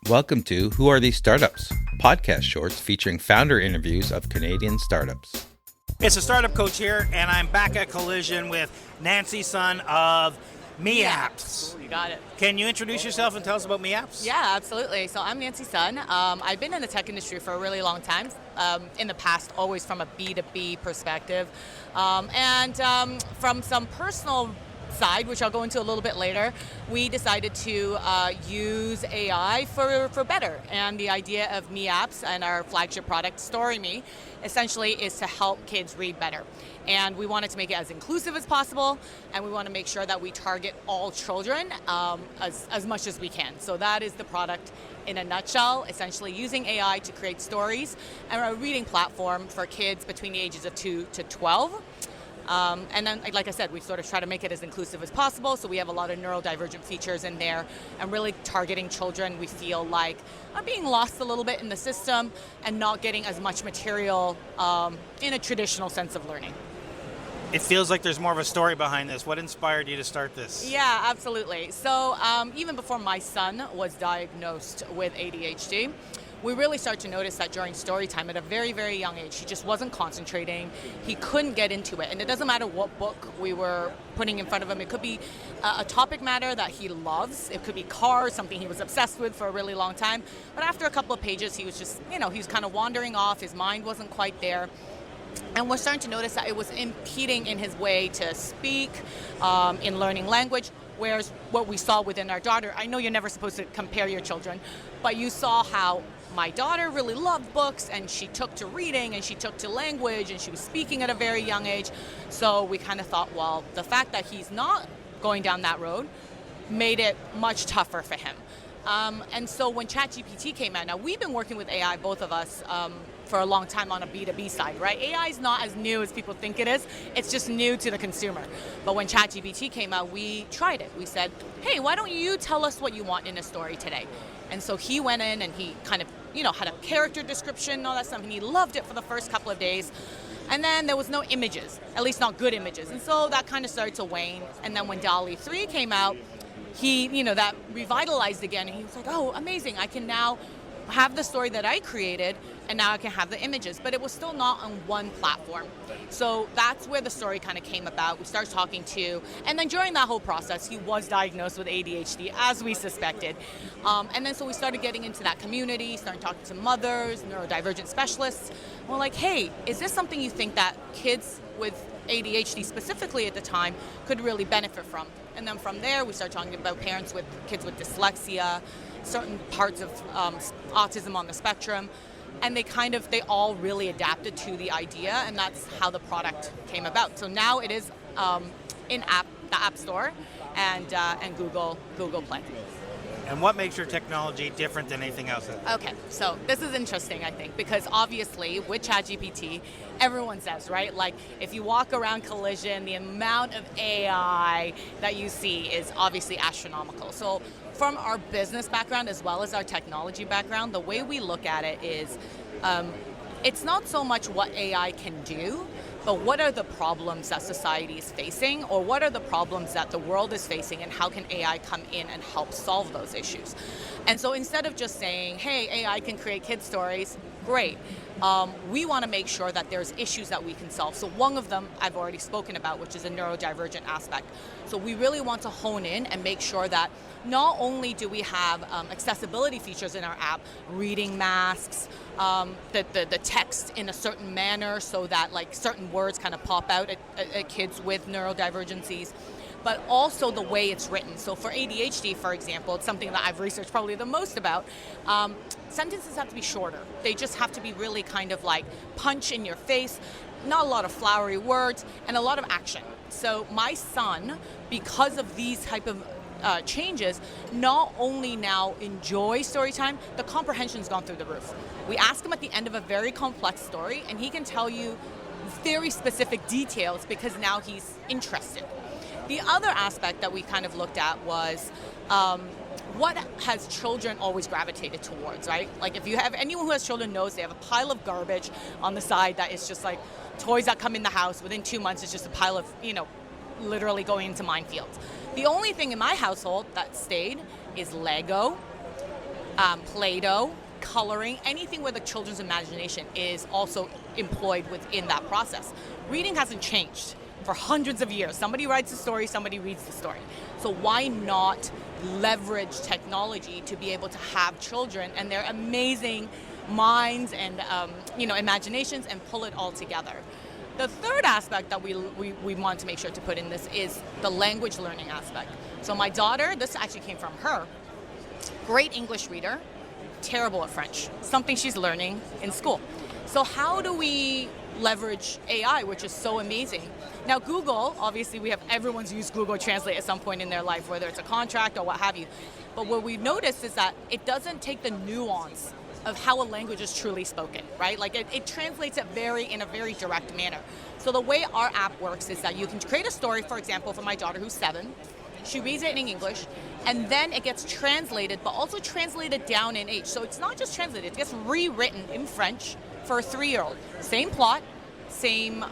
Welcome to Who Are These Startups? Podcast shorts featuring founder interviews of Canadian startups. It's a startup coach here, and I'm back at Collision with Nancy Sun of MiiApps. You got it. Can you introduce yourself and tell us about MiiApps? Yeah, absolutely. So I'm Nancy Sun. I've been in the tech industry for a really long time. In the past, always from a B2B perspective. From some personal side, which I'll go into a little bit later, we decided to use AI for better. And the idea of MiiApps and our flagship product, StoryMe, essentially is to help kids read better. And we wanted to make it as inclusive as possible, and we want to make sure that we target all children as much as we can. So that is the product in a nutshell, essentially using AI to create stories and a reading platform for kids between the ages of 2 to 12. And then, like I said, we sort of try to make it as inclusive as possible, so we have a lot of neurodivergent features in there and really targeting children we feel like are being lost a little bit in the system and not getting as much material in a traditional sense of learning. It feels like there's more of a story behind this. What inspired you to start this? Yeah, absolutely. So even before my son was diagnosed with ADHD, we really started to notice that during story time at a very, very young age, he just wasn't concentrating. He couldn't get into it. And it doesn't matter what book we were putting in front of him. It could be a topic matter that he loves. It could be cars, something he was obsessed with for a really long time. But after a couple of pages, he was just, he was kind of wandering off. His mind wasn't quite there. And we're starting to notice that it was impeding in his way to speak, in learning language. Whereas what we saw within our daughter, I know you're never supposed to compare your children, but you saw how my daughter really loved books, and she took to reading, and she took to language, and she was speaking at a very young age. So we kind of thought, well, the fact that he's not going down that road made it much tougher for him. And so when ChatGPT came out, now we've been working with AI, both of us, for a long time on a B2B side, right? AI is not as new as people think it is. It's just new to the consumer. But when ChatGPT came out, we tried it. We said, hey, why don't you tell us what you want in a story today? And so he went in and he kind of, had a character description and all that stuff, and he loved it for the first couple of days. And then there was no images, at least not good images. And so that kind of started to wane. And then when DALL-E 3 came out, he, that revitalized again. And he was like, oh, amazing. I can now have the story that I created, and now I can have the images. But it was still not on one platform. So that's where the story kind of came about. We started talking to, and then during that whole process, he was diagnosed with ADHD, as we suspected. And then so we started getting into that community, started talking to mothers, neurodivergent specialists. And we're like, hey, is this something you think that kids with ADHD specifically at the time could really benefit from? And then from there, we started talking about parents with kids with dyslexia, certain parts of autism on the spectrum, and they all really adapted to the idea, and that's how the product came about. So now it is in the App Store and Google Play. And what makes your technology different than anything else? Okay, so this is interesting, I think, because obviously with ChatGPT, everyone says, right? Like if you walk around Collision, the amount of AI that you see is obviously astronomical. So from our business background as well as our technology background, the way we look at it is it's not so much what AI can do, but what are the problems that society is facing, or what are the problems that the world is facing, and how can AI come in and help solve those issues? And so instead of just saying, hey, AI can create kid stories, great. We want to make sure that there's issues that we can solve. So one of them I've already spoken about, which is a neurodivergent aspect. So we really want to hone in and make sure that not only do we have accessibility features in our app, reading masks, the text in a certain manner so that like certain words kind of pop out at kids with neurodivergencies, but also the way it's written. So for ADHD, for example, it's something that I've researched probably the most about. Sentences have to be shorter. They just have to be really kind of like punch in your face, not a lot of flowery words, and a lot of action. So my son, because of these type of changes, not only now enjoy story time, the comprehension's gone through the roof. We ask him at the end of a very complex story, and he can tell you very specific details because now he's interested. The other aspect that we kind of looked at was what has children always gravitated towards, right? Like if you have anyone who has children knows they have a pile of garbage on the side that is just like toys that come in the house. Within 2 months, it's just a pile of, literally going into minefields. The only thing in my household that stayed is Lego, Play-Doh, coloring, anything where the children's imagination is also employed within that process. Reading hasn't changed for hundreds of years. Somebody writes a story, somebody reads the story. So why not leverage technology to be able to have children and their amazing minds and imaginations and pull it all together? The third aspect that we want to make sure to put in this is the language learning aspect. So my daughter, this actually came from her, great English reader, terrible at French, something she's learning in school. So how do we leverage AI, which is so amazing? Now Google, obviously everyone's used Google Translate at some point in their life, whether it's a contract or what have you. But what we've noticed is that it doesn't take the nuance of how a language is truly spoken, right? Like it translates it in a very direct manner. So the way our app works is that you can create a story, for example, for my daughter who's 7. She reads it in English, and then it gets translated, but also translated down in age. So it's not just translated, it gets rewritten in French for a 3-year-old. Same plot, same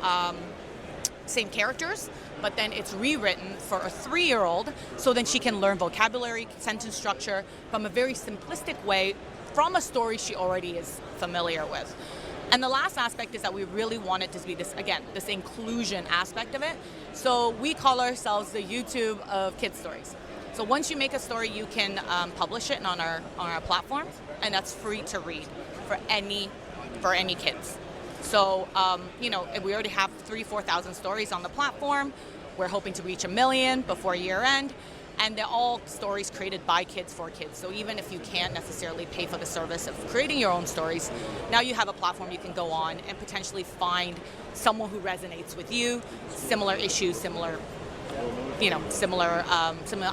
characters, but then it's rewritten for a 3-year-old, so then she can learn vocabulary, sentence structure from a very simplistic way from a story she already is familiar with. And the last aspect is that we really want it to be this inclusion aspect of it. So we call ourselves the YouTube of kids stories. So once you make a story, you can publish it on our platform, and that's free to read for any kids. So we already have 4,000 stories on the platform. We're hoping to reach 1 million before year end. And they're all stories created by kids for kids. So even if you can't necessarily pay for the service of creating your own stories, now you have a platform you can go on and potentially find someone who resonates with you, similar issues, similar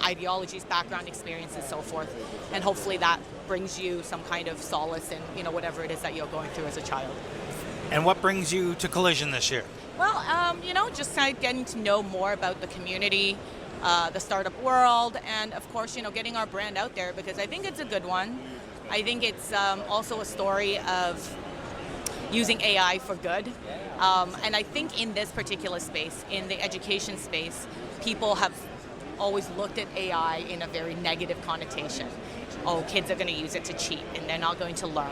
ideologies, background experiences, so forth. And hopefully that brings you some kind of solace in, whatever it is that you're going through as a child. And what brings you to Collision this year? Well, just kind of getting to know more about the community, the startup world, and of course, getting our brand out there, because I think it's a good one. I think it's also a story of using AI for good. And I think in this particular space, in the education space, people have always looked at AI in a very negative connotation. Oh, kids are going to use it to cheat, and they're not going to learn.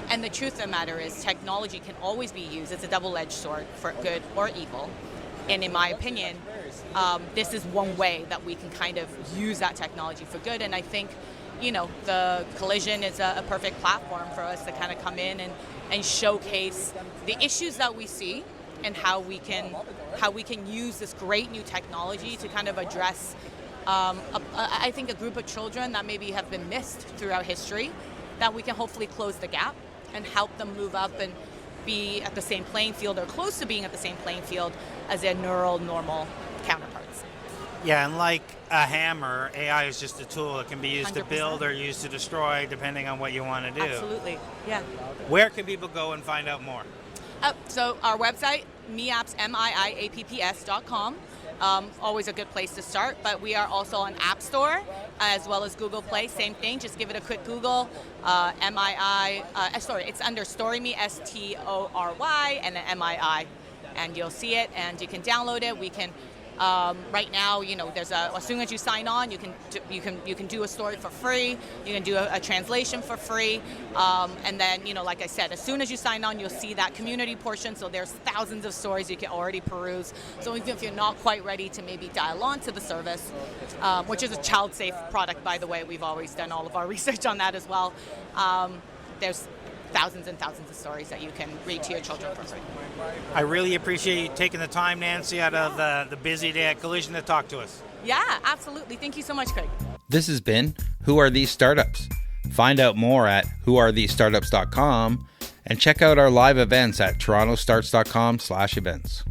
And the truth of the matter is, technology can always be used as a double-edged sword for good or evil. And in my opinion, this is one way that we can kind of use that technology for good. And I think, the Collision is a perfect platform for us to kind of come in and showcase the issues that we see and how we can use this great new technology to kind of address, I think, a group of children that maybe have been missed throughout history, that we can hopefully close the gap and help them move up and be at the same playing field or close to being at the same playing field as their normal counterparts. Yeah, and like a hammer, AI is just a tool. It can be used 100%. To build or used to destroy, depending on what you want to do. Absolutely, yeah. Where can people go and find out more? So our website, MiiApps, MiiApps.com. Always a good place to start, but we are also on App Store as well as Google Play. Same thing, just give it a quick Google. It's under StoryMe, STORY, and then MII, and you'll see it, and you can download it. We can. Right now, there's as soon as you sign on, you can do a story for free. You can do a translation for free, and then like I said, as soon as you sign on, you'll see that community portion. So there's thousands of stories you can already peruse. So even if you're not quite ready to maybe dial on to the service, which is a child-safe product, by the way, we've always done all of our research on that as well. There's thousands and thousands of stories that you can read to your children for free. I really appreciate you taking the time, Nancy, out of the busy day at Collision to talk to us. Yeah, absolutely. Thank you so much, Craig. This has been Who Are These Startups? Find out more at whoarethesestartups.com and check out our live events at TorontoStarts.com/events.